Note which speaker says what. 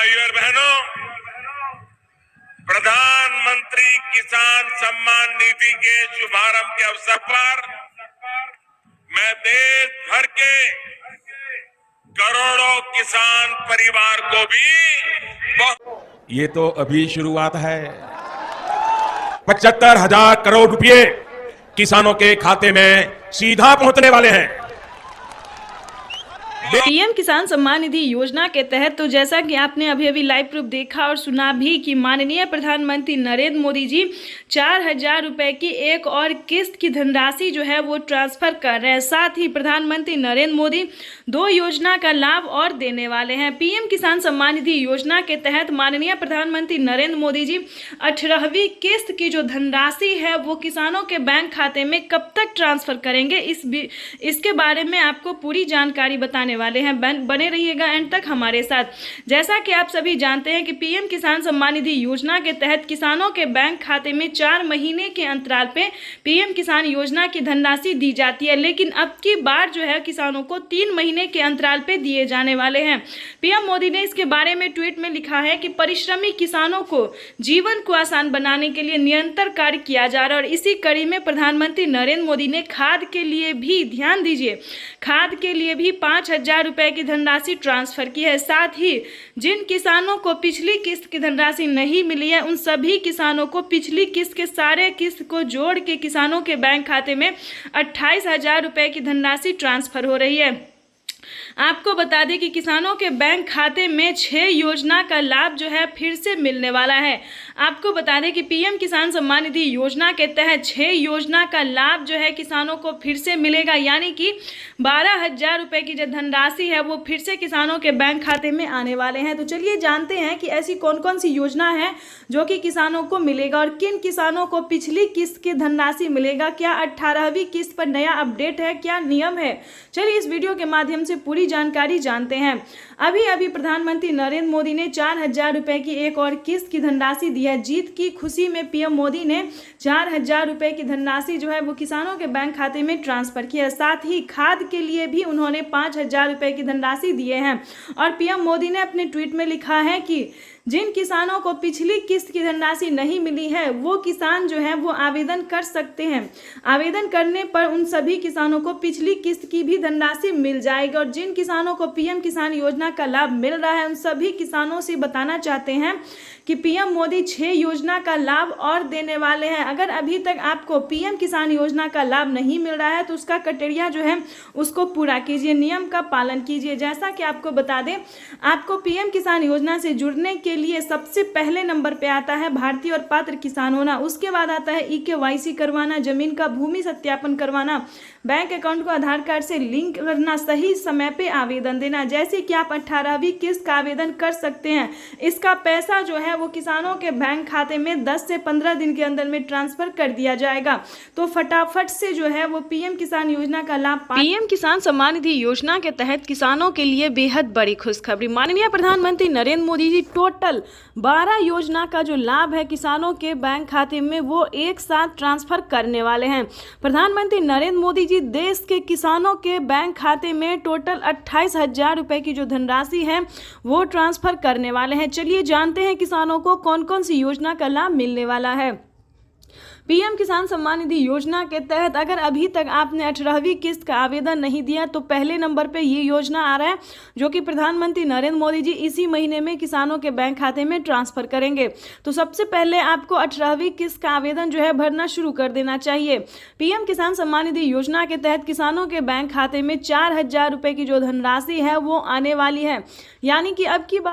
Speaker 1: भाइयों और बहनों, प्रधानमंत्री किसान सम्मान निधि के शुभारंभ के अवसर पर मैं देश भर के करोड़ों किसान परिवार को भी
Speaker 2: ये तो अभी शुरुआत है। 75,000 करोड़ रुपए किसानों के खाते में सीधा पहुंचने वाले हैं।
Speaker 3: पीएम किसान सम्मान निधि योजना के तहत तो जैसा कि आपने अभी लाइव प्रूफ देखा और सुना भी कि माननीय प्रधानमंत्री नरेंद्र मोदी जी 4,000 रुपए की एक और किस्त की धनराशि जो है वो ट्रांसफर कर रहे हैं। साथ ही प्रधानमंत्री नरेंद्र मोदी 2 योजना का लाभ और देने वाले हैं। पीएम किसान सम्मान निधि योजना के तहत माननीय प्रधानमंत्री नरेंद्र मोदी जी 18वीं किस्त की जो धनराशि है वो किसानों के बैंक खाते में कब तक ट्रांसफर करेंगे, इसके बारे में आपको पूरी जानकारी बताने वाले हैं। बने रहिएगा एंड तक हमारे साथ। जैसा कि आप सभी जानते हैं कि पीएम किसान सम्मान निधि योजना के तहत किसानों के बैंक खाते में 4 महीने के अंतराल पे पीएम किसान योजना की धनराशि दी जाती है, लेकिन अब की बार जो है किसानों को 3 महीने के अंतराल पे दिए जाने वाले हैं। पीएम मोदी ने इसके बारे में ट्वीट में लिखा है कि परिश्रमी किसानों को जीवन को आसान बनाने के लिए निरंतर कार्य किया जा रहा है और इसी कड़ी में प्रधानमंत्री नरेंद्र मोदी ने खाद के लिए भी, ध्यान दीजिए, खाद के लिए भी 5,000 रुपए की धनराशि ट्रांसफर की है। साथ ही जिन किसानों को पिछली किस्त की धनराशि नहीं मिली है उन सभी किसानों को पिछली किस्त के सारे किस्त को जोड़ के किसानों के बैंक खाते में 28,000 रुपए की धनराशि ट्रांसफर हो रही है। आपको बता दें कि किसानों के बैंक खाते में 6 योजना का लाभ जो है फिर से मिलने वाला है। आपको बता दें कि पीएम किसान सम्मान निधि योजना के तहत 6 योजना का लाभ जो है किसानों को फिर से मिलेगा, यानी कि 12,000 रुपए की जो धनराशि है वो फिर से किसानों के बैंक खाते में आने वाले हैं। तो चलिए जानते हैं कि ऐसी कौन कौन सी योजना है जो कि किसानों को मिलेगा और किन किसानों को पिछली किस्त की धनराशि मिलेगा। क्या 18वीं किस्त पर नया अपडेट है, क्या नियम है, चलिए इस वीडियो के माध्यम से पूरी जानकारी जानते हैं। अभी प्रधानमंत्री नरेंद्र मोदी ने 4,000 रुपए की एक और किस्त की धनराशि दी है। जीत की खुशी में पीएम मोदी ने 4,000 रुपए की धनराशि जो है वो किसानों के बैंक खाते में ट्रांसफर की है। साथ ही खाद के लिए भी उन्होंने 5,000 रुपए की धनराशि दिए हैं और पीएम मोदी ने अपने ट्वीट में लिखा है कि जिन किसानों को पिछली किस्त की धनराशि नहीं मिली है वो किसान जो है वो आवेदन कर सकते हैं। आवेदन करने पर उन सभी किसानों को पिछली किस्त की भी धनराशि मिल जाएगी और जिन किसानों को पीएम किसान योजना का लाभ मिल रहा है उन सभी किसानों से बताना चाहते हैं कि पीएम मोदी 6 योजना का लाभ और देने वाले हैं। अगर अभी तक आपको पीएम किसान योजना का लाभ नहीं मिल रहा है तो उसका क्राइटेरिया जो है उसको पूरा कीजिए, नियम का पालन कीजिए। जैसा कि आपको बता दें, आपको पीएम किसान योजना से जुड़ने के लिए सबसे पहले नंबर पे आता है भारतीय और पात्र किसान होना, उसके बाद आता है EKYC करवाना, जमीन का भूमि सत्यापन करवाना, बैंक अकाउंट को आधार कार्ड से लिंक करना, सही समय पे आवेदन देना। जैसे कि आप 18वीं किस्त का आवेदन कर सकते हैं। इसका पैसा जो है वो किसानों के बैंक खाते में 10 से 15 दिन के अंदर में ट्रांसफर कर दिया जाएगा। तो फटाफट से जो है वो पीएम किसान योजना का लाभ पीएम किसान सम्मान निधि योजना के तहत किसानों के लिए बेहद बड़ी खुशखबरी। माननीय प्रधानमंत्री नरेंद्र मोदी जी टोटल 12 योजना का जो लाभ है किसानों के बैंक खाते में वो एक साथ ट्रांसफर करने वाले हैं। प्रधानमंत्री नरेंद्र मोदी जी देश के किसानों के बैंक खाते में टोटल 28,000 रुपए की जो धनराशि है वो ट्रांसफर करने वाले हैं। चलिए जानते हैं किसानों को कौन कौन सी योजना का लाभ मिलने वाला है। पीएम किसान सम्मान निधि योजना के तहत अगर अभी तक आपने 18वीं किस्त का आवेदन नहीं दिया तो पहले नंबर पे ये योजना आ रहा है जो कि प्रधानमंत्री नरेंद्र मोदी जी इसी महीने में किसानों के बैंक खाते में ट्रांसफर करेंगे। तो सबसे पहले आपको 18वीं किस्त का आवेदन जो है भरना शुरू कर देना चाहिए। पीएम किसान सम्मान निधि योजना के तहत किसानों के बैंक खाते में 4,000 रुपए की जो धनराशि है वो आने वाली है, यानी कि अब की बार